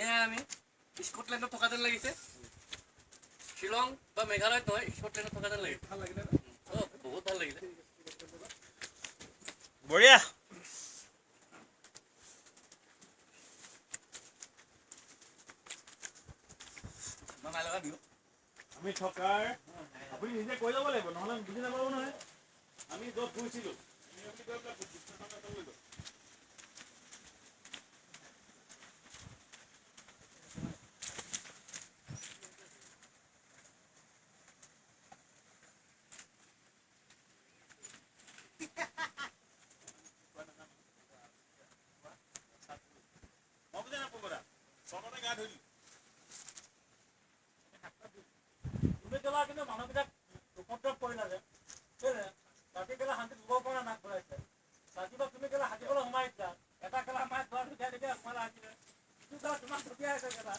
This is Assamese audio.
এয়া আমি স্কটলেণ্ডত থকা যেন লাগিছে। শ্বিলং বা মেঘালয়ত নহয়, স্কটলেণ্ডত থকা যেন লাগিছে। ভাল লাগিলে বহুত ভাল লাগিলে। বঢ়িয়া। আমি থকাৰ আপুনি নিজে কৈ যাব লাগিব, নহ'লে বুজি নাপাব নহয়। আমি য'ত গৈছিলোঁ মই বুজি নাপাব চনতে গা ধুই তুমি ক'লা কিন্তু মানুহবিলাক উপদ্ৰৱ কৰিলা যে ৰাতি কেলা শান্তিত শুব পৰা নাক ঘূৰাইছে। ৰাতিপুৱা তুমি কেলা হাতীবলৈ সোমাইছা, এটা কেলা মাছ ধৰা ধুনীয়া সোমালা হাতীলে, তোমাৰ ধুনীয়া আছে কেলা